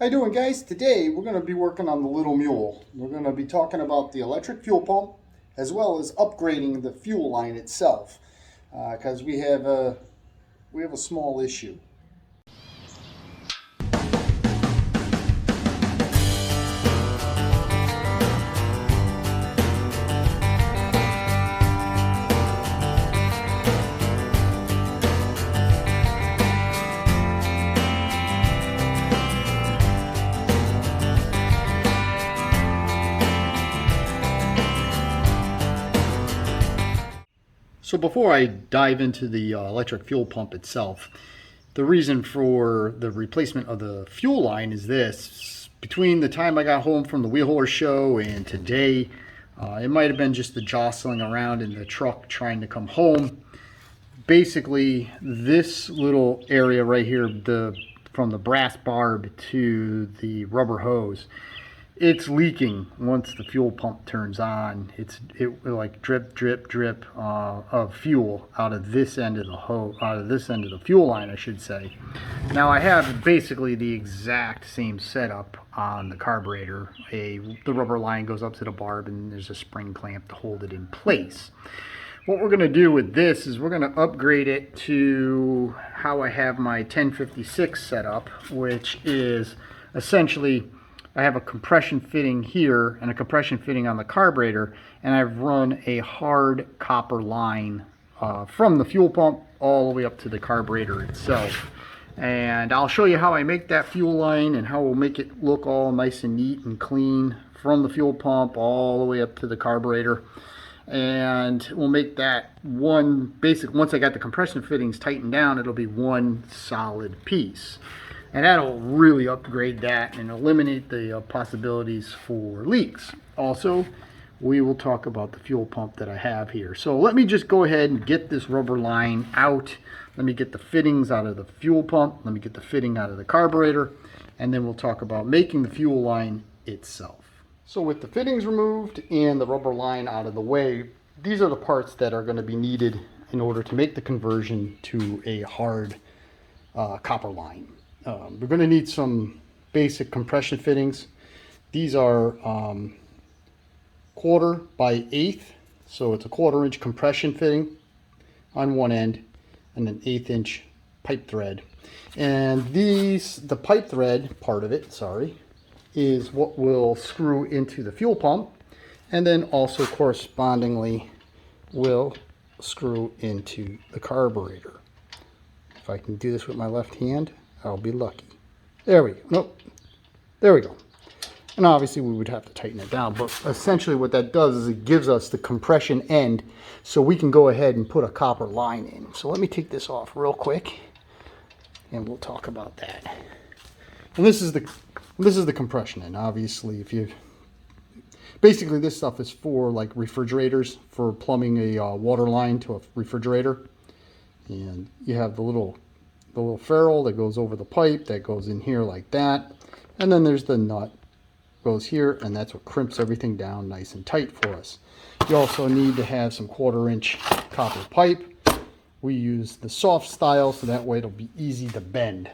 How you doing, guys? Today we're going to be working on the Little Mule. We're going to be talking about the electric fuel pump as well as upgrading the fuel line itself because we have a small issue. So before I dive into the electric fuel pump itself, the reason for the replacement of the fuel line is this. Between the time I got home from the Kohlers show and today, it might have been just the jostling around in the truck trying to come home. Basically, this little area right here, from the brass barb to the rubber hose, it's leaking once the fuel pump turns on. It like drip, drip, drip of fuel out of this end of the hose, out of this end of the fuel line, I should say. Now I have basically the exact same setup on the carburetor. The rubber line goes up to the barb, and there's a spring clamp to hold it in place. What we're going to do with this is we're going to upgrade it to how I have my 1056 set up, which is essentially, I have a compression fitting here and a compression fitting on the carburetor, and I've run a hard copper line from the fuel pump all the way up to the carburetor itself. And I'll show you how I make that fuel line and how we'll make it look all nice and neat and clean from the fuel pump all the way up to the carburetor. And we'll make that one basic, once I got the compression fittings tightened down, it'll be one solid piece. And that'll really upgrade that and eliminate the possibilities for leaks. Also, we will talk about the fuel pump that I have here. So let me just go ahead and get this rubber line out. Let me get the fittings out of the fuel pump. Let me get the fitting out of the carburetor. And then we'll talk about making the fuel line itself. So with the fittings removed and the rubber line out of the way, these are the parts that are going to be needed in order to make the conversion to a hard copper line. We're going to need some basic compression fittings. These are 1/4 by 1/8, so it's a 1/4 inch compression fitting on one end and an 1/8 inch pipe thread. And the pipe thread part of it, is what will screw into the fuel pump, and then also correspondingly will screw into the carburetor. If I can do this with my left hand, I'll be lucky. There we go. Nope. There we go. And obviously we would have to tighten it down, but essentially what that does is it gives us the compression end so we can go ahead and put a copper line in. So let me take this off real quick and we'll talk about that. And this is the compression end. Obviously, basically this stuff is for like refrigerators, for plumbing a water line to a refrigerator. And you have the little ferrule that goes over the pipe that goes in here like that, and then there's the nut goes here, and that's what crimps everything down nice and tight for us. You also need to have some 1/4 inch copper pipe. We use the soft style so that way it'll be easy to bend.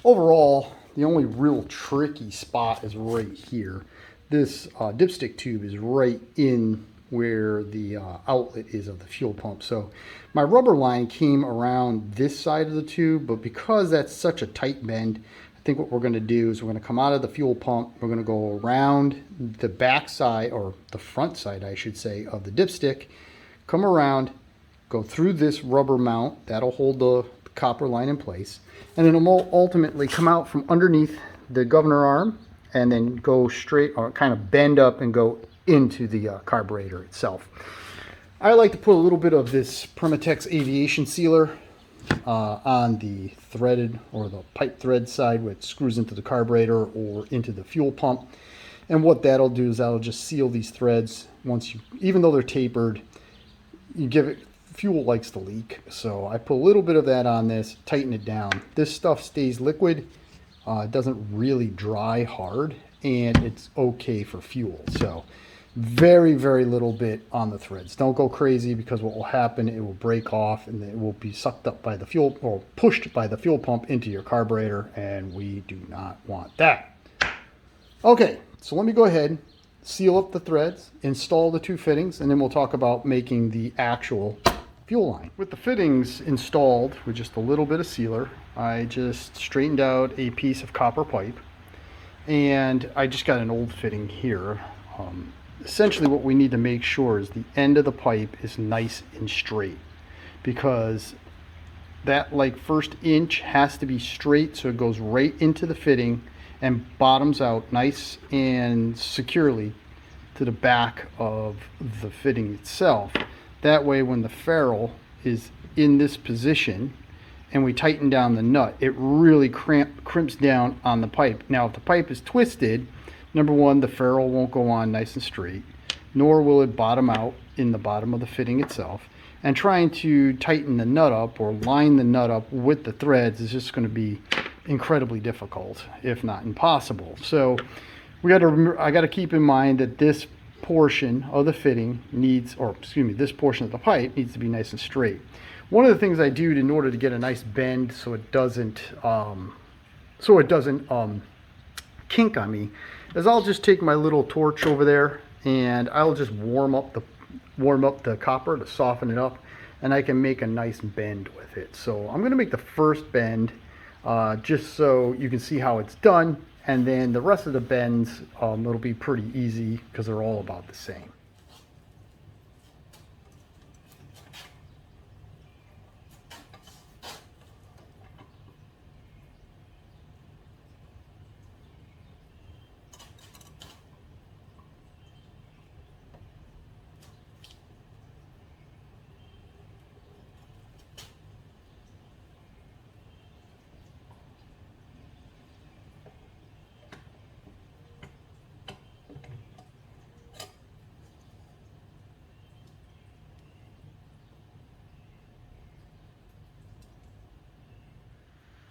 Overall, the only real tricky spot is right here. This dipstick tube is right in where the outlet is of the fuel pump. So my rubber line came around this side of the tube, but because that's such a tight bend, I think what we're going to do is we're going to come out of the fuel pump, we're going to go around the back side, or the front side I should say, of the dipstick, come around, go through this rubber mount, that'll hold the copper line in place, and then it'll ultimately come out from underneath the governor arm and then go straight, or kind of bend up and go into the carburetor itself. I like to put a little bit of this Permatex aviation sealer on the threaded or the pipe thread side, which screws into the carburetor or into the fuel pump. And what that'll do is that'll just seal these threads. Even though they're tapered, you give it, fuel likes to leak. So I put a little bit of that on this, tighten it down. This stuff stays liquid. It doesn't really dry hard, and it's okay for fuel. So very, very little bit on the threads. Don't go crazy, because what will happen, it will break off and it will be sucked up by the fuel, or pushed by the fuel pump into your carburetor, and we do not want that. Okay, so let me go ahead, seal up the threads, install the 2 fittings, and then we'll talk about making the actual fuel line. With the fittings installed with just a little bit of sealer, I just straightened out a piece of copper pipe, and I just got an old fitting here. Essentially what we need to make sure is the end of the pipe is nice and straight, because that like first inch has to be straight, so it goes right into the fitting and bottoms out nice and securely to the back of the fitting itself. That way when the ferrule is in this position and we tighten down the nut, it really crimps down on the pipe. Now if the pipe is twisted, number one, the ferrule won't go on nice and straight, nor will it bottom out in the bottom of the fitting itself. And trying to tighten the nut up or line the nut up with the threads is just going to be incredibly difficult, if not impossible. So I got to keep in mind that this portion of the fitting needs, or excuse me, this portion of the pipe needs to be nice and straight. One of the things I do in order to get a nice bend so it doesn't kink on me is I'll just take my little torch over there and I'll just warm up the copper to soften it up, and I can make a nice bend with it. So I'm going to make the first bend just so you can see how it's done, and then the rest of the bends it'll be pretty easy because they're all about the same.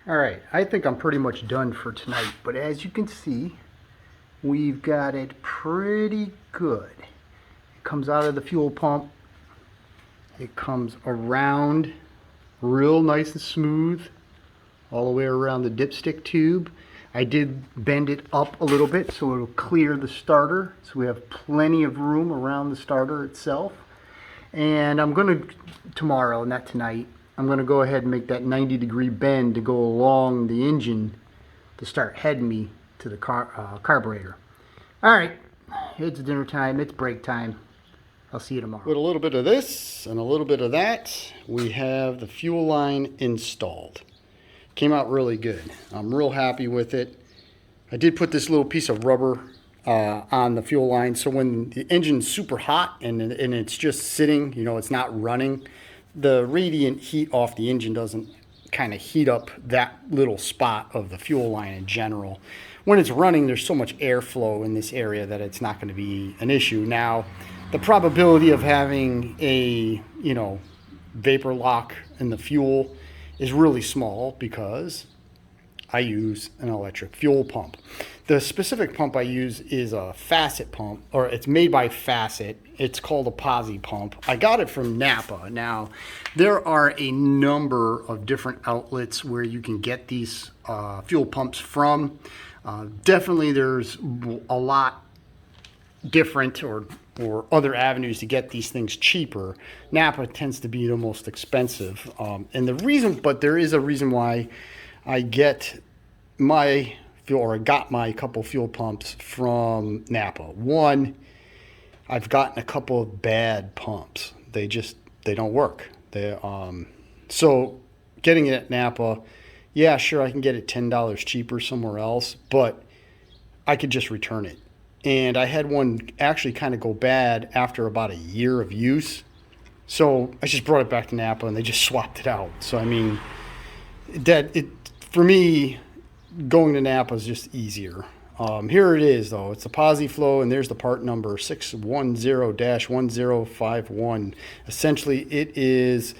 All right, I think I'm pretty much done for tonight, but as you can see, we've got it pretty good. It comes out of the fuel pump, it comes around real nice and smooth all the way around the dipstick tube. I did bend it up a little bit so it'll clear the starter, so we have plenty of room around the starter itself. And I'm going to, tomorrow, not tonight, I'm going to go ahead and make that 90-degree bend to go along the engine to start heading me to the carburetor. All right, it's dinner time, it's break time. I'll see you tomorrow. With a little bit of this and a little bit of that, we have the fuel line installed. Came out really good. I'm real happy with it. I did put this little piece of rubber on the fuel line, so when the engine's super hot and it's just sitting, you know, it's not running, the radiant heat off the engine doesn't kind of heat up that little spot of the fuel line in general. When it's running, there's so much airflow in this area that it's not going to be an issue. Now, the probability of having a, you know, vapor lock in the fuel is really small because I use an electric fuel pump. The specific pump I use is a Facet pump, or it's made by Facet. It's called a Posi pump. I got it from Napa. Now, there are a number of different outlets where you can get these fuel pumps from. Definitely there's a lot different or other avenues to get these things cheaper. Napa tends to be the most expensive. And the reason, but there is a reason why I get my fuel, or I got my couple fuel pumps from Napa. One, I've gotten a couple of bad pumps. They don't work. So getting it at Napa, yeah, sure, I can get it $10 cheaper somewhere else, but I could just return it. And I had one actually kind of go bad after about a year of use. So I just brought it back to Napa and they just swapped it out. So, I mean, for me, going to Napa is just easier. Here it is, though. It's a Posi Flow, and there's the part number 610-1051. Essentially, it is,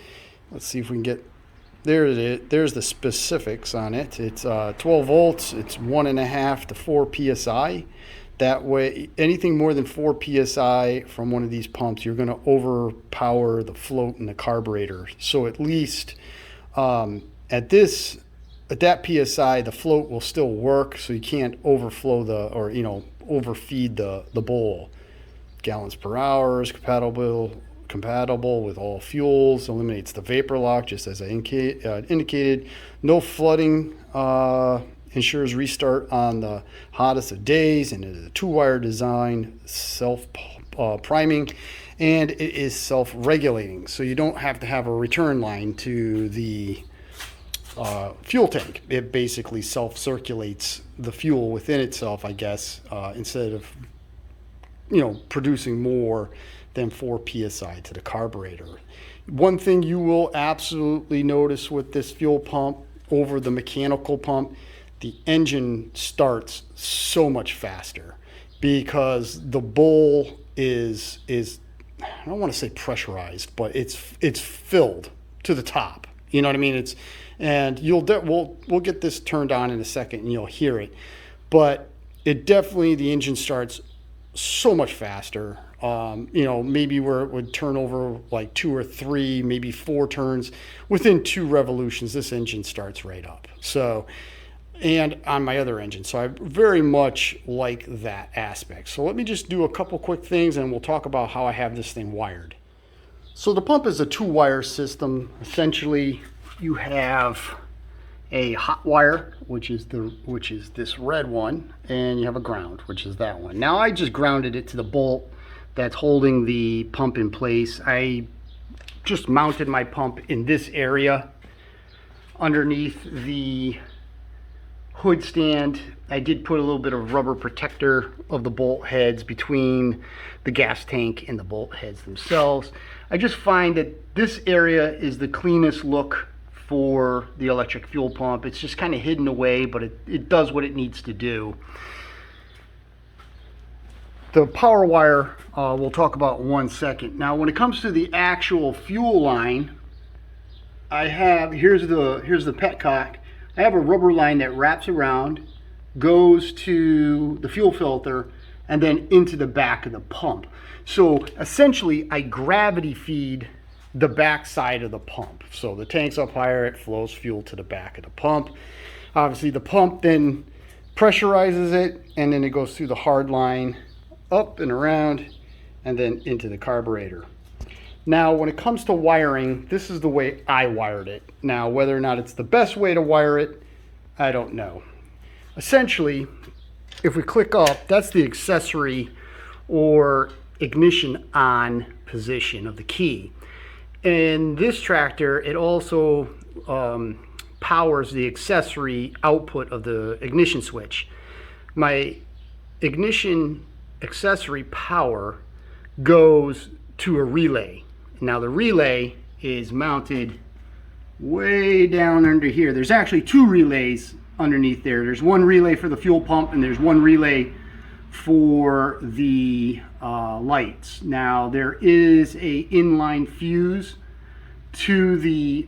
let's see if we can get, there it is. There's the specifics on it. It's 12 volts. It's 1.5 to 4 PSI. That way, anything more than 4 psi from one of these pumps, you're going to overpower the float in the carburetor. So at least at that psi, the float will still work, so you can't overflow overfeed the bowl. Gallons per hour is compatible with all fuels, eliminates the vapor lock, just as I indicated. No flooding, ensures restart on the hottest of days, and it is a 2-wire design, self-priming, and it is self-regulating. So you don't have to have a return line to the fuel tank. It basically self-circulates the fuel within itself, I guess, instead of producing more than 4 psi to the carburetor. One thing you will absolutely notice with this fuel pump over the mechanical pump, the engine starts so much faster because the bowl is I don't want to say pressurized, but it's filled to the top. You know what I mean? And we'll get this turned on in a second and you'll hear it, but the engine starts so much faster. Maybe where it would turn over like 2 or 3, maybe 4 turns within 2 revolutions, this engine starts right up. So, and on my other engine. So I very much like that aspect. So let me just do a couple quick things and we'll talk about how I have this thing wired. So the pump is a 2-wire system. Essentially, you have a hot wire, which is this red one, and you have a ground, which is that one. Now I just grounded it to the bolt that's holding the pump in place. I just mounted my pump in this area underneath the hood stand. I did put a little bit of rubber protector of the bolt heads between the gas tank and the bolt heads themselves. I just find that this area is the cleanest look for the electric fuel pump. It's just kind of hidden away, but it does what it needs to do. The power wire we'll talk about in 1 second. Now when it comes to the actual fuel line, I have, here's the petcock. I have a rubber line that wraps around, goes to the fuel filter, and then into the back of the pump. So essentially I gravity feed the back side of the pump. So the tank's up higher, it flows fuel to the back of the pump. Obviously the pump then pressurizes it, and then it goes through the hard line, up and around, and then into the carburetor. Now when it comes to wiring, this is the way I wired it. Now whether or not it's the best way to wire it, I don't know. Essentially, if we click up, that's the accessory or ignition on position of the key. In this tractor, it also powers the accessory output of the ignition switch. My ignition accessory power goes to a relay. Now the relay is mounted way down under here. There's actually 2 relays underneath there. There's one relay for the fuel pump and there's one relay for the lights. Now there is a inline fuse to the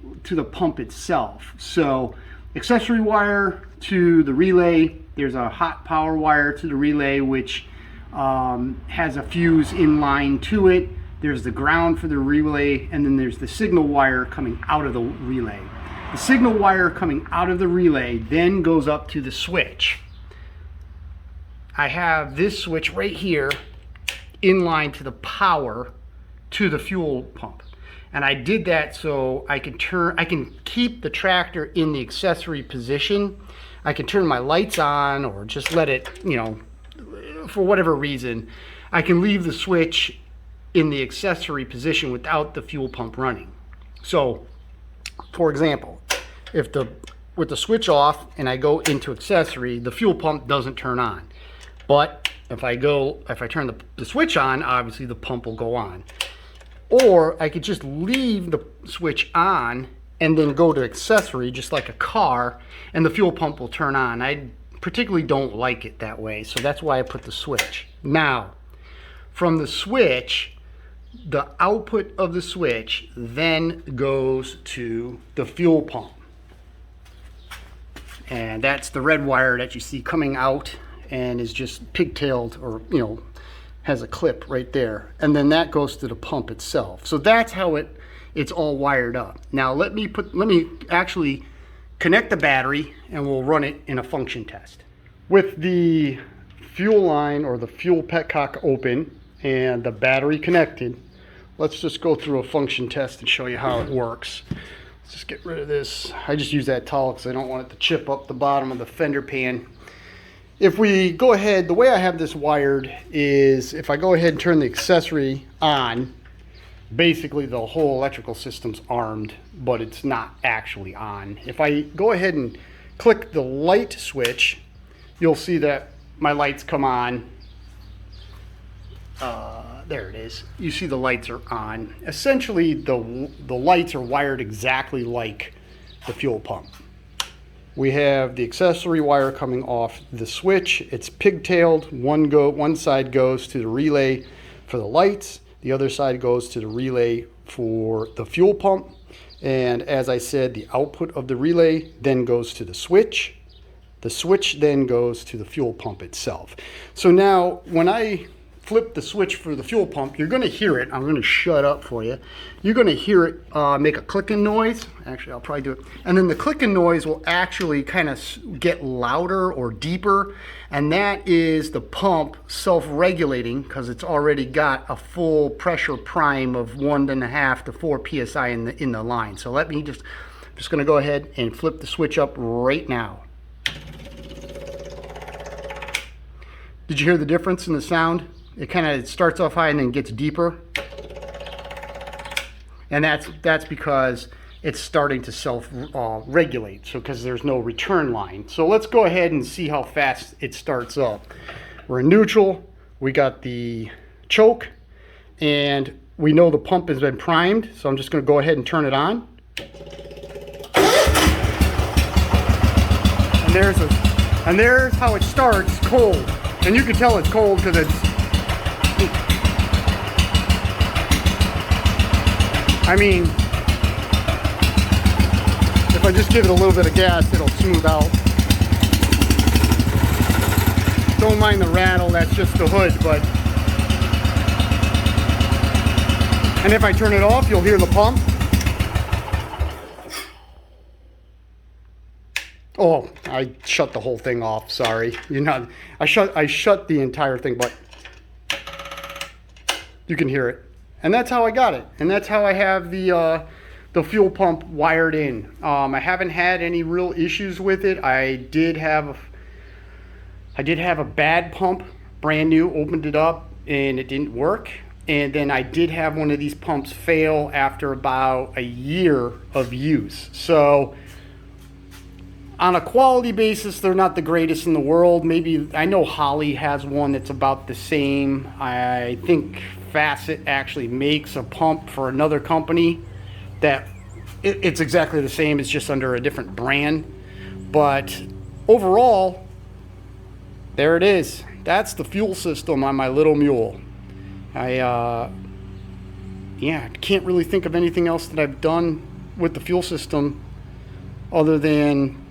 pump itself. So accessory wire to the relay. There's a hot power wire to the relay which has a fuse inline to it. There's the ground for the relay, and then there's the signal wire coming out of the relay. The signal wire coming out of the relay then goes up to the switch. I have this switch right here in line to the power to the fuel pump. And I did that so I can keep the tractor in the accessory position. I can turn my lights on or just let it, for whatever reason. I can leave the switch in the accessory position without the fuel pump running. So, for example, with the switch off and I go into accessory, the fuel pump doesn't turn on. But if I turn the switch on, obviously the pump will go on. Or I could just leave the switch on and then go to accessory, just like a car, and the fuel pump will turn on. I particularly don't like it that way, so that's why I put the switch. Now, from the switch, the output of the switch then goes to the fuel pump. And that's the red wire that you see coming out. and is just pigtailed, or has a clip right there, and then that goes to the pump itself. So that's how it's all wired up. Now let me actually connect the battery and we'll run it in a function test. With the fuel line or the fuel petcock open and the battery connected, let's just go through a function test and show you how it works. Let's just get rid of this. I just use that towel because I don't want it to chip up the bottom of the fender pan. If we go ahead, the way I have this wired is if I go ahead and turn the accessory on, basically the whole electrical system's armed, but it's not actually on. If I go ahead and click the light switch, you'll see that my lights come on. There it is. You see the lights are on. Essentially, the lights are wired exactly like the fuel pump. We have the accessory wire coming off the switch. It's pigtailed. One side goes to the relay for the lights. The other side goes to the relay for the fuel pump. And as I said, the output of the relay then goes to the switch. The switch then goes to the fuel pump itself. So now when I flip the switch for the fuel pump, you're going to hear it. I'm going to shut up for you. You're going to hear it make a clicking noise. Actually, I'll probably do it. And then the clicking noise will actually kind of get louder or deeper. And that is the pump self-regulating because it's already got a full pressure prime of 1.5 to 4 psi in the line. So let me just going to go ahead and flip the switch up right now. Did you hear the difference in the sound? It kind of starts off high and then gets deeper. And that's because it's starting to self-regulate, so because there's no return line. So let's go ahead and see how fast it starts up. We're in neutral, we got the choke, and we know the pump has been primed, so I'm just going to go ahead and turn it on. And there's how it starts, cold. And you can tell it's cold because if I just give it a little bit of gas, it'll smooth out. Don't mind the rattle, that's just the hood, and if I turn it off, you'll hear the pump. Oh, I shut the whole thing off, sorry. I shut the entire thing, but you can hear it. And that's how I got it. And that's how I have the fuel pump wired in. I haven't had any real issues with it. I did have a bad pump, brand new, opened it up and it didn't work. And then I did have one of these pumps fail after about a year of use. So on a quality basis, they're not the greatest in the world. Maybe, I know Holly has one that's about the same. I think Facet actually makes a pump for another company that it's exactly the same. It's just under a different brand. But overall, there it is. That's the fuel system on my little mule. I can't really think of anything else that I've done with the fuel system other than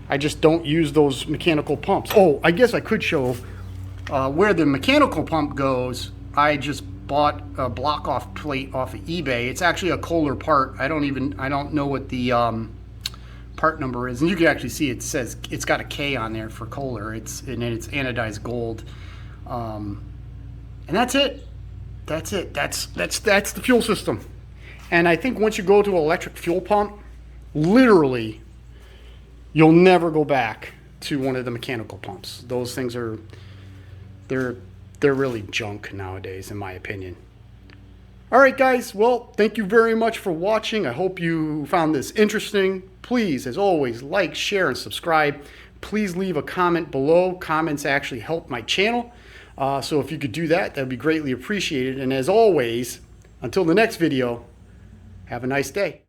I just don't use those mechanical pumps. Oh, I guess I could show where the mechanical pump goes. I just bought a block off plate off of eBay. It's actually a Kohler part. I don't know what the part number is, and you can actually see it says it's got a K on there for Kohler. It's anodized gold, and that's it. That's the fuel system. And I think once you go to an electric fuel pump, literally, you'll never go back to one of the mechanical pumps. Those things they're really junk nowadays, in my opinion. All right, guys. Well, thank you very much for watching. I hope you found this interesting. Please, as always, like, share, and subscribe. Please leave a comment below. Comments actually help my channel. So if you could do that, that would be greatly appreciated. And as always, until the next video, have a nice day.